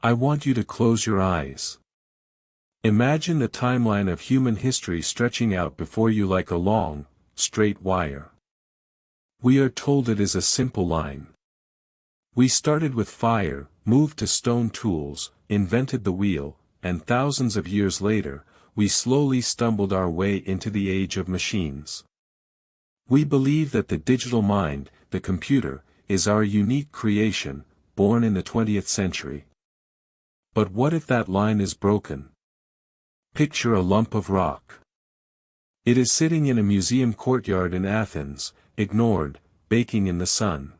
I want you to close your eyes. Imagine the timeline of human history stretching out before you like a long, straight wire. We are told it is a simple line. We started with fire, moved to stone tools, invented the wheel, and thousands of years later, we slowly stumbled our way into the age of machines. We believe that the digital mind, the computer, is our unique creation, born in the 20th century. But what if that line is broken? Picture a lump of rock. It is sitting in a museum courtyard in Athens, ignored, baking in the sun.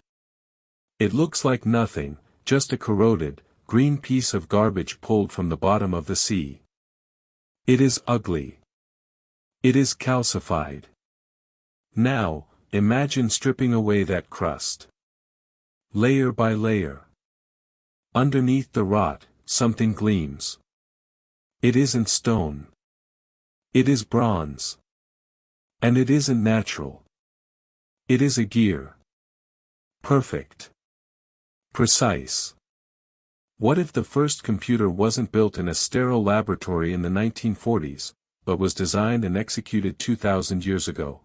It looks like nothing, just a corroded, green piece of garbage pulled from the bottom of the sea. It is ugly. It is calcified. Now, imagine stripping away that crust. Layer by layer. Underneath the rot, something gleams. It isn't stone. It is bronze. And it isn't natural. It is a gear. Perfect. Precise. What if the first computer wasn't built in a sterile laboratory in the 1940s, but was designed and executed 2,000 years ago?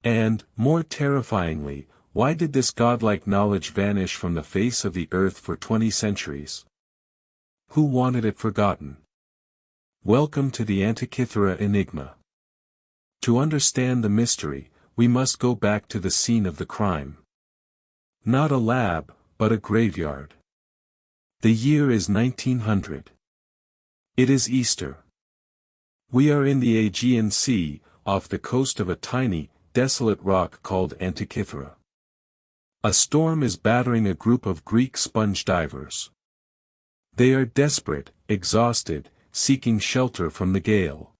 And, more terrifyingly, why did this godlike knowledge vanish from the face of the earth for 20 centuries? Who wanted it forgotten? Welcome to the Antikythera enigma. To understand the mystery, we must go back to the scene of the crime. Not a lab, but a graveyard. The year is 1900. It is Easter. We are in the Aegean Sea, off the coast of a tiny, desolate rock called Antikythera. A storm is battering a group of Greek sponge divers. They are desperate, exhausted, seeking shelter from the gale.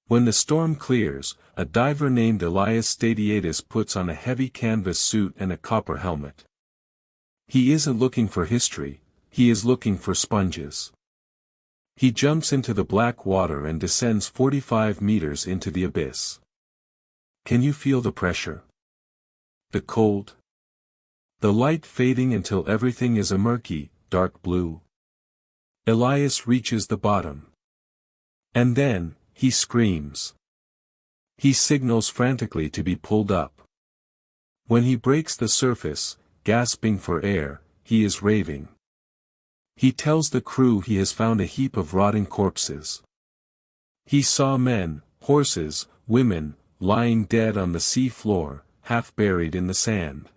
When the storm clears, a diver named Elias Stadiatis puts on a heavy canvas suit and a copper helmet. He isn't looking for history, he is looking for sponges. He jumps into the black water and descends 45 meters into the abyss. Can you feel the pressure? The cold? The light fading until everything is a murky, dark blue. Elias reaches the bottom. And then, he screams. He signals frantically to be pulled up. When he breaks the surface, gasping for air, he is raving. He tells the crew he has found a heap of rotting corpses. He saw men, horses, women, lying dead on the sea floor, half buried in the sand.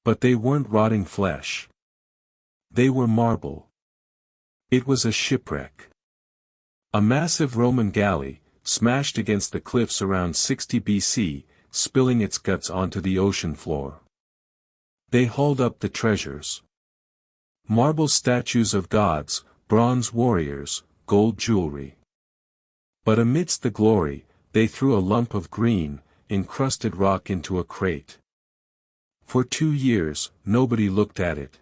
But they weren't rotting flesh. They were marble. It was a shipwreck. A massive Roman galley, smashed against the cliffs around 60 BC, spilling its guts onto the ocean floor. They hauled up the treasures. Marble statues of gods, bronze warriors, gold jewelry. But amidst the glory, they threw a lump of green, encrusted rock into a crate. For 2 years, nobody looked at it.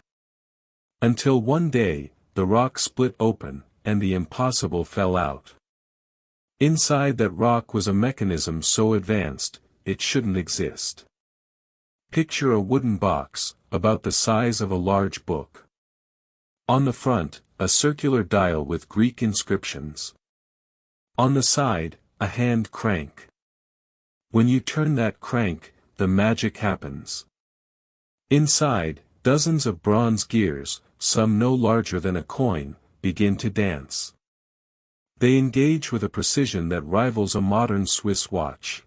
Until one day, the rock split open, and the impossible fell out. Inside that rock was a mechanism so advanced, it shouldn't exist. Picture a wooden box, about the size of a large book. On the front, a circular dial with Greek inscriptions. On the side, a hand crank. When you turn that crank, the magic happens. Inside, dozens of bronze gears, some no larger than a coin, begin to dance. They engage with a precision that rivals a modern Swiss watch.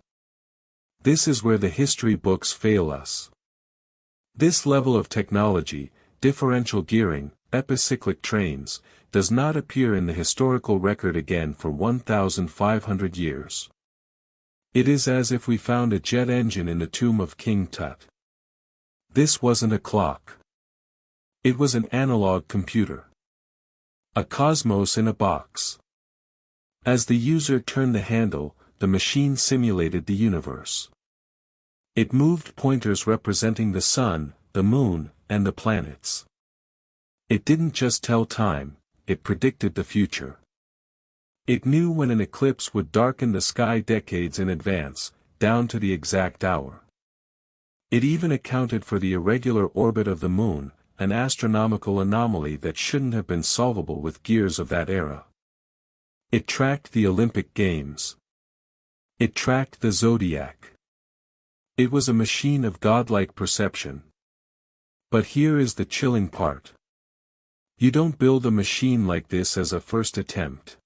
This is where the history books fail us. This level of technology, differential gearing, epicyclic trains, does not appear in the historical record again for 1,500 years. It is as if we found a jet engine in the tomb of King Tut. This wasn't a clock. It was an analog computer. A cosmos in a box. As the user turned the handle, the machine simulated the universe. It moved pointers representing the sun, the moon, and the planets. It didn't just tell time, it predicted the future. It knew when an eclipse would darken the sky decades in advance, down to the exact hour. It even accounted for the irregular orbit of the moon, an astronomical anomaly that shouldn't have been solvable with gears of that era. It tracked the Olympic Games. It tracked the zodiac. It was a machine of godlike perception. But here is the chilling part. You don't build a machine like this as a first attempt.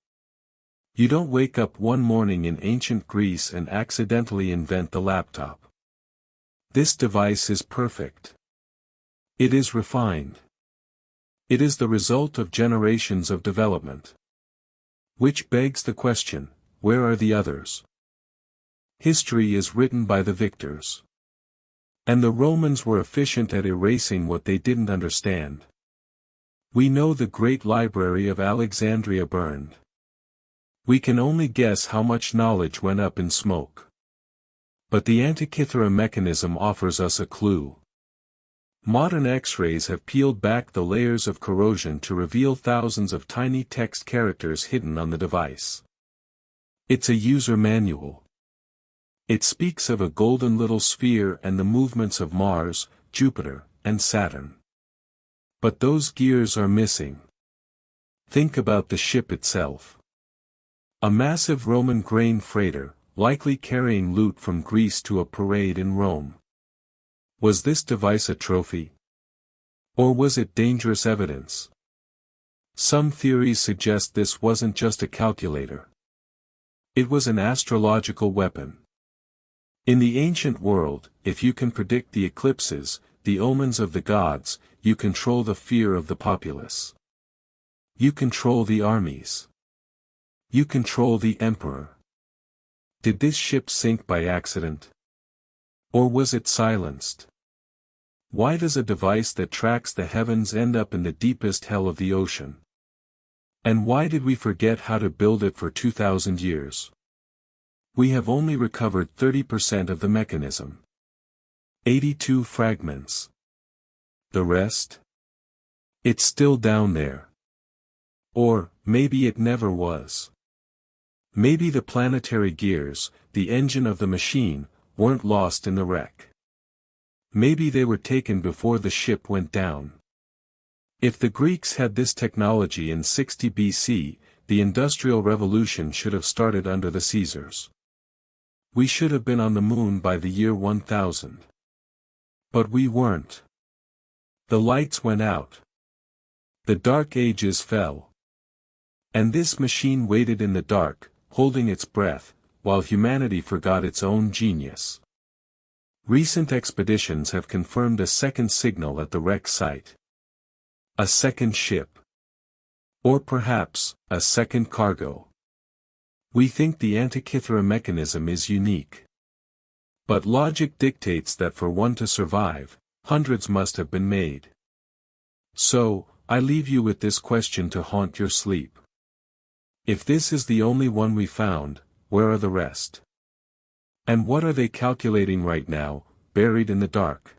You don't wake up one morning in ancient Greece and accidentally invent the laptop. This device is perfect. It is refined. It is the result of generations of development. Which begs the question, where are the others? History is written by the victors. And the Romans were efficient at erasing what they didn't understand. We know the great library of Alexandria burned. We can only guess how much knowledge went up in smoke. But the Antikythera mechanism offers us a clue. Modern X-rays have peeled back the layers of corrosion to reveal thousands of tiny text characters hidden on the device. It's a user manual. It speaks of a golden little sphere and the movements of Mars, Jupiter, and Saturn. But those gears are missing. Think about the ship itself. A massive Roman grain freighter, likely carrying loot from Greece to a parade in Rome. Was this device a trophy? Or was it dangerous evidence? Some theories suggest this wasn't just a calculator. It was an astrological weapon. In the ancient world, if you can predict the eclipses, the omens of the gods, you control the fear of the populace. You control the armies. You control the emperor. Did this ship sink by accident? Or was it silenced? Why does a device that tracks the heavens end up in the deepest hell of the ocean? And why did we forget how to build it for 2,000 years? We have only recovered 30% of the mechanism. 82 fragments. The rest? It's still down there. Or, maybe it never was. Maybe the planetary gears, the engine of the machine, weren't lost in the wreck. Maybe they were taken before the ship went down. If the Greeks had this technology in 60 BC, the Industrial Revolution should have started under the Caesars. We should have been on the moon by the year 1000. But we weren't. The lights went out. The Dark Ages fell. And this machine waited in the dark, holding its breath, while humanity forgot its own genius. Recent expeditions have confirmed a second signal at the wreck site. A second ship. Or perhaps, a second cargo. We think the Antikythera mechanism is unique. But logic dictates that for one to survive, hundreds must have been made. So, I leave you with this question to haunt your sleep. If this is the only one we found, where are the rest? And what are they calculating right now, buried in the dark?